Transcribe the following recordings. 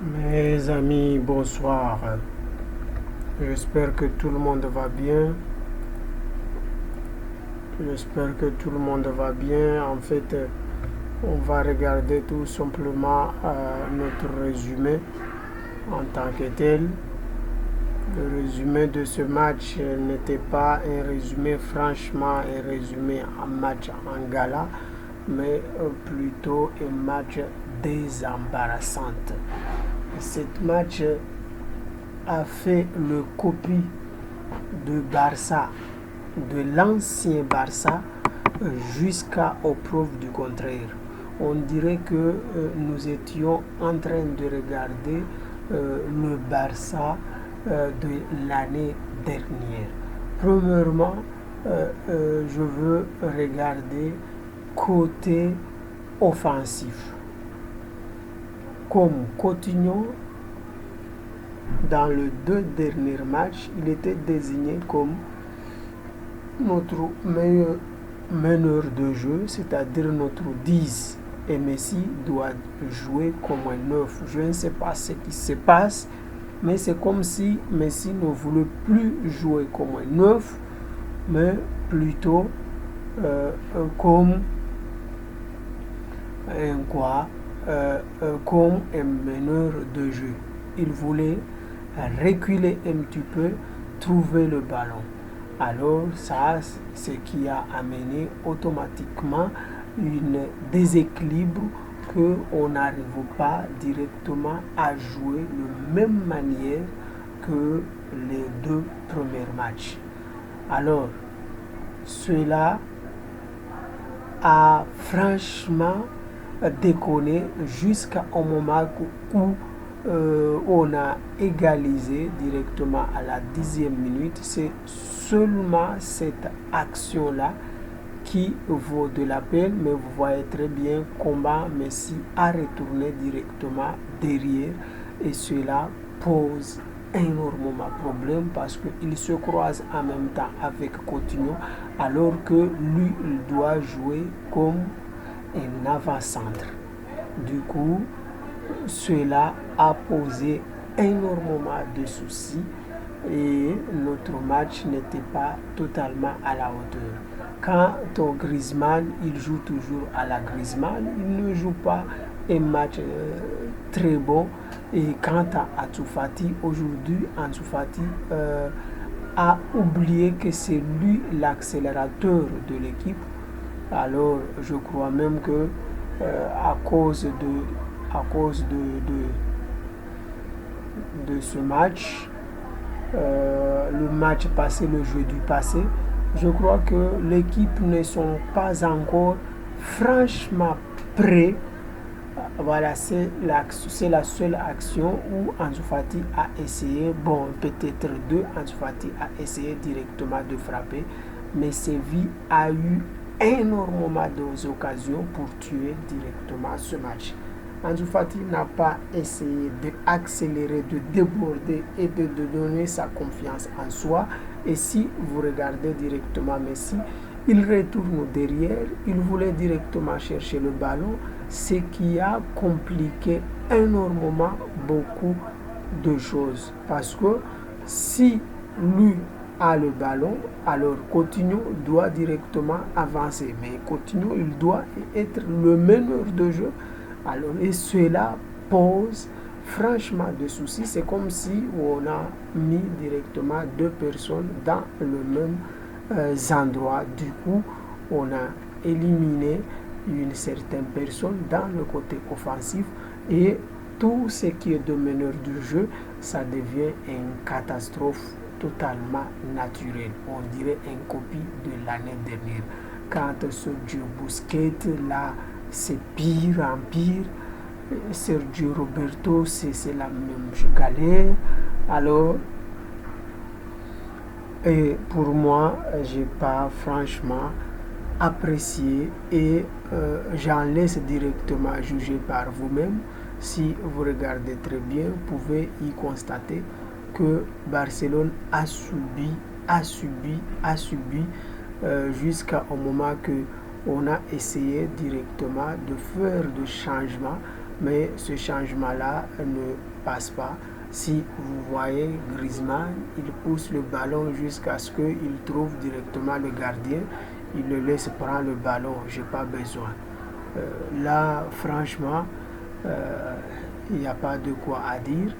Mes amis, bonsoir. J'espère que tout le monde va bien. J'espère que tout le monde va bien. En fait, on va regarder tout simplement notre résumé en tant que tel. Le résumé de ce match n'était pas un résumé, franchement, un résumé en match en gala, mais plutôt un match désembarrassant. Cet match a fait le copie de Barça, de l'ancien Barça, jusqu'aux preuves du contraire. On dirait que nous étions en train de regarder le Barça de l'année dernière. Premièrement, je veux regarder côté offensif. Comme Coutinho, dans les deux derniers matchs, il était désigné comme notre meilleur meneur de jeu, c'est-à-dire notre 10. Et Messi doit jouer comme un 9. Je ne sais pas ce qui se passe, mais c'est comme si Messi ne voulait plus jouer comme un 9, mais plutôt comme comme un meneur de jeu. Il voulait reculer un petit peu, trouver le ballon. Alors ça, c'est ce qui a amené automatiquement un déséquilibre qu'on n'arrive pas directement à jouer de la même manière que les deux premiers matchs. Alors, cela a franchement déconné jusqu'au moment où on a égalisé directement à la 10e minute. C'est seulement cette action-là qui vaut de la peine, mais vous voyez très bien comment Messi a retourné directement derrière et cela pose énormément de problème parce qu'il se croise en même temps avec Coutinho alors que lui il doit jouer comme un avant-centre. Du coup, cela a posé énormément de soucis et notre match n'était pas totalement à la hauteur. Quand Griezmann, il joue toujours à la Griezmann, il ne joue pas un match très bon. Et quant à Ansu Fati, aujourd'hui, Ansu Fati a oublié que c'est lui l'accélérateur de l'équipe. Alors, je crois même que à cause de ce match, le match passé, le jeudi passé, je crois que l'équipe ne sont pas encore franchement prêts. Voilà, c'est la seule action où Ansu Fati a essayé, bon, peut-être deux, Ansu Fati a essayé directement de frapper, mais Séville a eu énormément d'occasions pour tuer directement ce match. Ansu Fati n'a pas essayé d'accélérer, de déborder et de donner sa confiance en soi. Et si vous regardez directement Messi, il retourne derrière, il voulait directement chercher le ballon, ce qui a compliqué énormément beaucoup de choses. Parce que si lui a le ballon, alors Coutinho doit directement avancer. Mais Coutinho, il doit être le meneur de jeu. Alors, et cela pose franchement des soucis. C'est comme si on a mis directement deux personnes dans le même endroit. Du coup, on a éliminé une certaine personne dans le côté offensif et tout ce qui est de meneur du jeu, ça devient une catastrophe totalement naturelle. On dirait une copie de l'année dernière. Quand Sergio Busquets, là, c'est pire en pire. Sergio Roberto, c'est la même galère. Alors, et pour moi, j'ai pas franchement apprécié et j'en laisse directement juger par vous-même. Si vous regardez très bien, vous pouvez y constater que Barcelone a subi jusqu'au moment que on a essayé directement de faire des changements mais ce changement-là ne passe pas. Si vous voyez Griezmann, il pousse le ballon jusqu'à ce qu'il trouve directement le gardien, il le laisse prendre le ballon, j'ai pas besoin. Là, franchement, il n'y a pas de quoi à dire.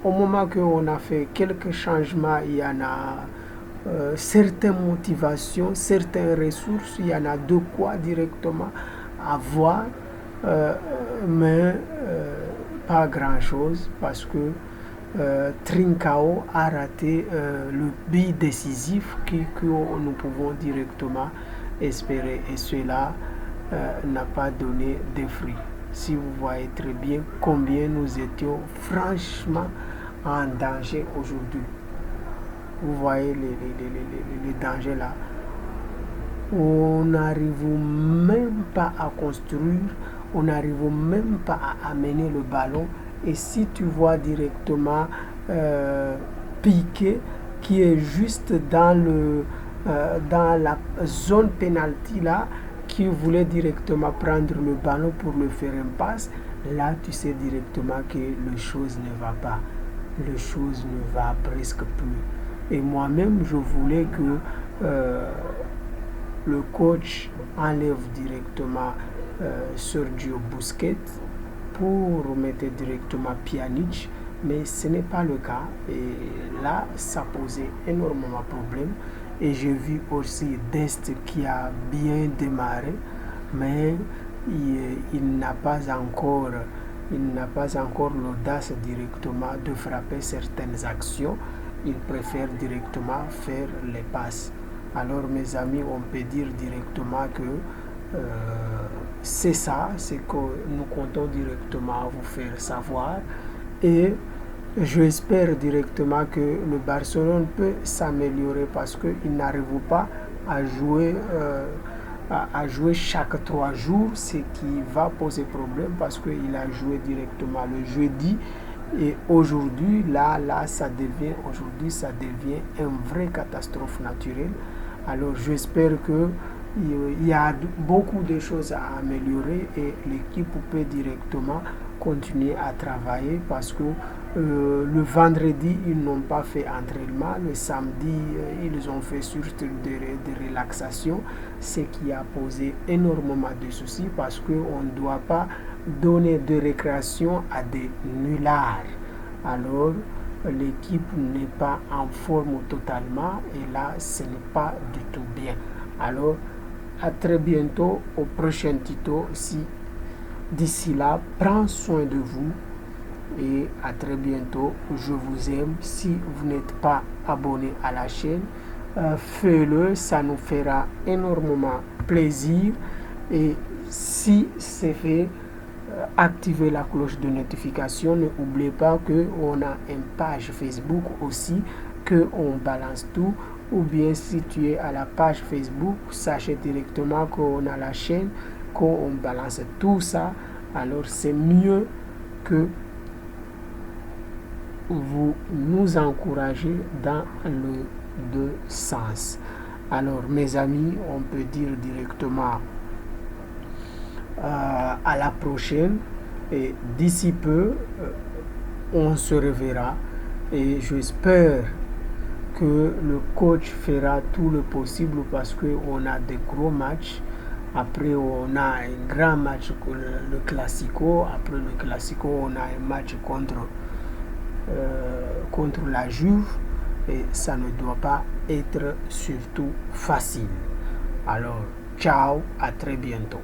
Au moment qu'on a fait quelques changements, il y en a certaines motivations, certaines ressources, il y en a de quoi directement avoir, mais pas grand-chose parce que Trincao a raté le but décisif que nous pouvons directement espérer et cela n'a pas donné de fruits. Si vous voyez très bien combien nous étions franchement en danger aujourd'hui. Vous voyez les dangers là. On n'arrive même pas à construire, on n'arrive même pas à amener le ballon. Et si tu vois directement Piqué qui est juste dans la zone penalty là, qui voulait directement prendre le ballon pour le faire une passe, là tu sais directement que les choses ne va pas. Les choses ne va presque plus. Et moi-même, je voulais que le coach enlève directement Sergio Busquets pour mettre directement Pjanic, mais ce n'est pas le cas. Et là, ça posait énormément de problèmes. Et j'ai vu aussi Dest qui a bien démarré, mais il n'a pas encore l'audace directement de frapper certaines actions. Il préfère directement faire les passes. Alors mes amis, on peut dire directement que c'est ça, c'est que nous comptons directement vous faire savoir. Et j'espère directement que le Barcelone peut s'améliorer parce qu'il n'arrive pas à jouer chaque 3 jours, ce qui va poser problème parce qu'il a joué directement le jeudi et aujourd'hui, ça devient une vraie catastrophe naturelle. Alors j'espère qu'il y a beaucoup de choses à améliorer et l'équipe peut directement continuer à travailler parce que le vendredi, ils n'ont pas fait entraînement. Le samedi, ils ont fait surtout des relaxations, ce qui a posé énormément de soucis parce qu'on ne doit pas donner de récréation à des nullards. Alors, l'équipe n'est pas en forme totalement et là, ce n'est pas du tout bien. Alors, à très bientôt au prochain tuto. D'ici là, prends soin de vous et à très bientôt. Je vous aime. Si vous n'êtes pas abonné à la chaîne, faites-le, ça nous fera énormément plaisir. Et si c'est fait, activez la cloche de notification. Ne oubliez pas qu'on a une page Facebook aussi, qu'on balance tout. Ou bien si tu es à la page Facebook, sachez directement qu'on a la chaîne, qu'on balance tout ça. Alors c'est mieux que vous nous encouragez dans les deux sens. Alors mes amis, on peut dire directement à la prochaine et d'ici peu on se reverra et j'espère que le coach fera tout le possible parce qu'on a des gros matchs. Après on a un grand match, le Classico. Après le Classico on a un match contre la Juve et ça ne doit pas être surtout facile. Alors ciao, à très bientôt.